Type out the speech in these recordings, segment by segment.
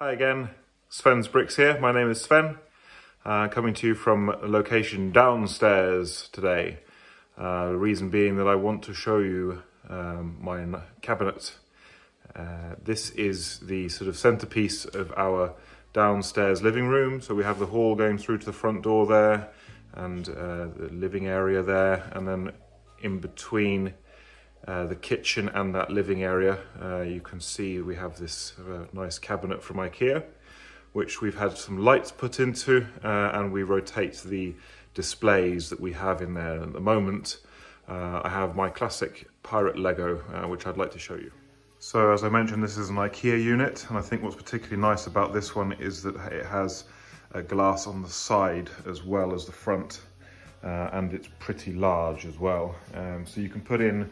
Hi again, Sven's Bricks here. My name is Sven, coming to you from a location downstairs today. The reason being that I want to show you my cabinet. This is the sort of centerpiece of our downstairs living room. So we have the hall going through to the front door there, and the living area there, and then in between the kitchen and that living area, you can see we have this nice cabinet from IKEA, which we've had some lights put into, and we rotate the displays that we have in there. At the moment, I have my classic pirate Lego, which I'd like to show you. So as I mentioned, this is an IKEA unit, and I think what's particularly nice about this one is that it has a glass on the side as well as the front, and it's pretty large as well. So you can put in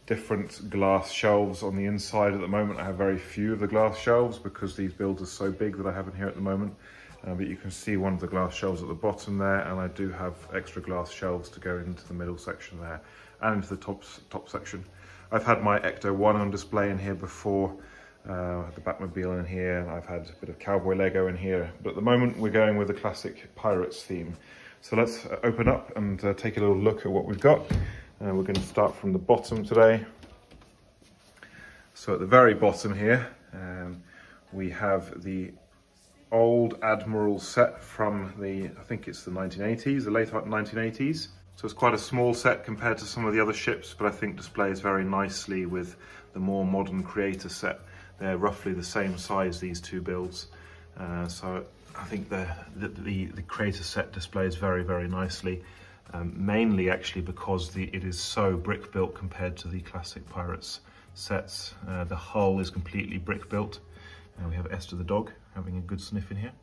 different glass shelves on the inside. At the moment I have very few of the glass shelves because these builds are so big that I have in here at the moment, but you can see one of the glass shelves at the bottom there, and I do have extra glass shelves to go into the middle section there and into the top section. I've had my Ecto 1 on display in here before, the Batmobile in here, and I've had a bit of cowboy Lego in here, but at the moment we're going with the classic Pirates theme. So let's open up and take a little look at what we've got. We're going to start from the bottom today. So at the very bottom here, we have the old Admiral set from I think it's the 1980s, the late 1980s. So it's quite a small set compared to some of the other ships, but I think displays very nicely with the more modern Creator set. They're roughly the same size, these two builds. So I think the Creator set displays very, very nicely. Mainly actually because it is so brick built compared to the classic Pirates sets. The hull is completely brick built. We have Esther the dog having a good sniff in here.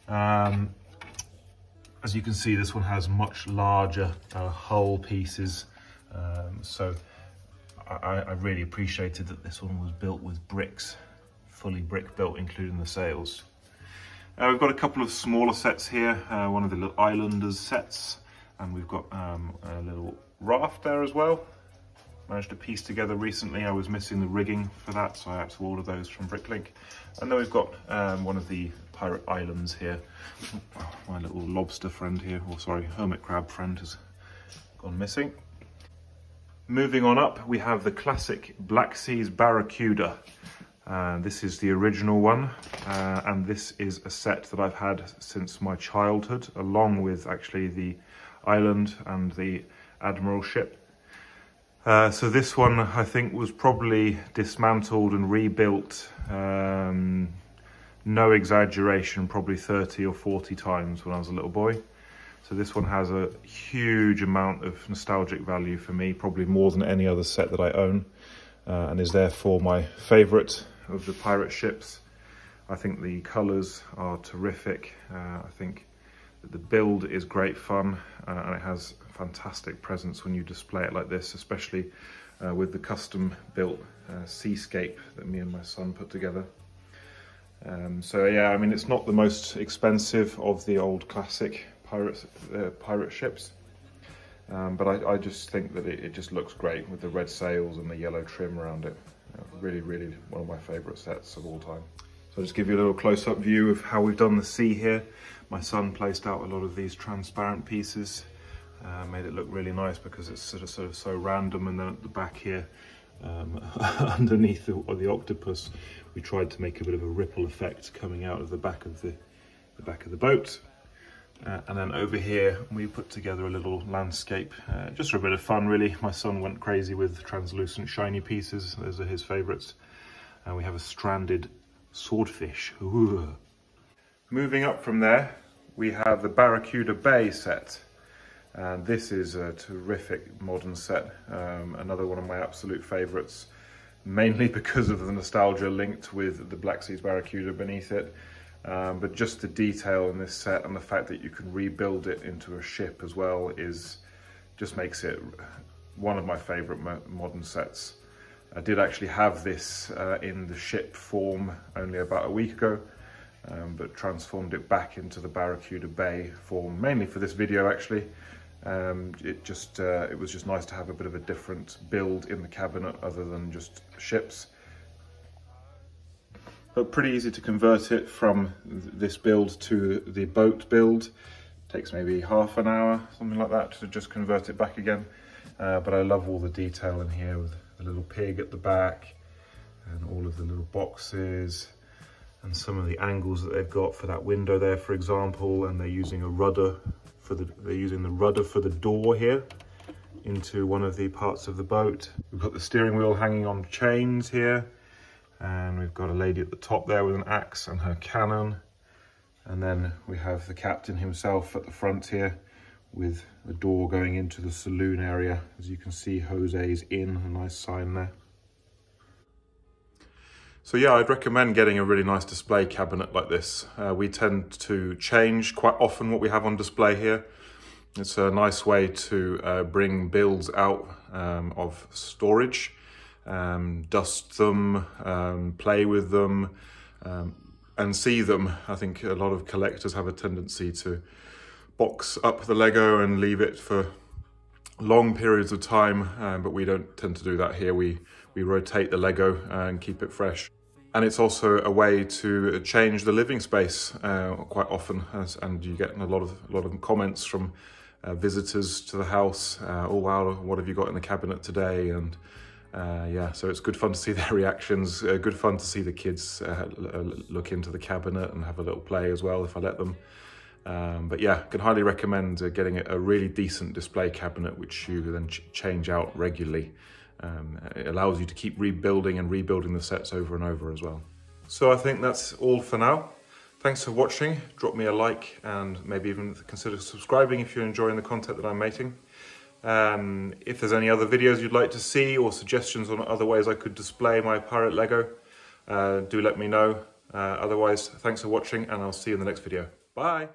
As you can see, this one has much larger hull pieces. So I really appreciated that this one was built with bricks, fully brick built, including the sails. We've got a couple of smaller sets here, one of the little Islanders sets. And we've got a little raft there as well. Managed to piece together recently. I was missing the rigging for that, so I had to order those from Bricklink. And then we've got one of the pirate islands here. My little lobster friend here, or sorry, hermit crab friend has gone missing. Moving on up, we have the classic Black Seas Barracuda. This is the original one, and this is a set that I've had since my childhood, along with actually the Island and the Admiral ship. So this one I think was probably dismantled and rebuilt, no exaggeration, probably 30 or 40 times when I was a little boy. So this one has a huge amount of nostalgic value for me, probably more than any other set that I own, and is therefore my favourite of the pirate ships. I think the colours are terrific. I think the build is great fun, and it has fantastic presence when you display it like this, especially with the custom built seascape that me and my son put together. So yeah, I mean, it's not the most expensive of the old classic pirate ships, but I just think that it just looks great with the red sails and the yellow trim around it. Really, really one of my favourite sets of all time. So I'll just give you a little close-up view of how we've done the sea here. My son placed out a lot of these transparent pieces, made it look really nice because it's sort of so random. And then at the back here, underneath the octopus, we tried to make a bit of a ripple effect coming out of the back of the boat. And then over here, we put together a little landscape, just for a bit of fun, really. My son went crazy with translucent, shiny pieces. Those are his favourites. And we have a stranded swordfish. Ooh. Moving up from there, we have the Barracuda Bay set. And this is a terrific modern set. Another one of my absolute favourites, mainly because of the nostalgia linked with the Black Seas Barracuda beneath it. But just the detail in this set and the fact that you can rebuild it into a ship as well just makes it one of my favourite modern sets. I did actually have this in the ship form only about a week ago, but transformed it back into the Barracuda Bay form, mainly for this video actually. It was just nice to have a bit of a different build in the cabinet other than just ships. but pretty easy to convert it from this build to the boat build. Takes maybe half an hour, something like that, to just convert it back again. But I love all the detail in here with the little pig at the back and all of the little boxes and some of the angles that they've got for that window there, for example. And they're using a rudder for the rudder for the door here into one of the parts of the boat. We've got the steering wheel hanging on chains here, and we've got a lady at the top there with an axe and her cannon. And then we have the captain himself at the front here with a door going into the saloon area. As you can see, Jose's Inn, a nice sign there. So yeah, I'd recommend getting a really nice display cabinet like this. We tend to change quite often what we have on display here. It's a nice way to bring builds out of storage, dust them, play with them, and see them. I think a lot of collectors have a tendency to box up the Lego and leave it for long periods of time, but we don't tend to do that here. We rotate the Lego and keep it fresh. And it's also a way to change the living space quite often, and you get a lot of comments from visitors to the house. Oh wow, what have you got in the cabinet today? And yeah, so it's good fun to see their reactions. Good fun to see the kids look into the cabinet and have a little play as well if I let them. But yeah, can highly recommend getting a really decent display cabinet which you then change out regularly. It allows you to keep rebuilding the sets over and over as well. So I think that's all for now. Thanks for watching. Drop me a like and maybe even consider subscribing if you're enjoying the content that I'm making. If there's any other videos you'd like to see or suggestions on other ways I could display my pirate Lego, do let me know. Otherwise, thanks for watching and I'll see you in the next video. Bye!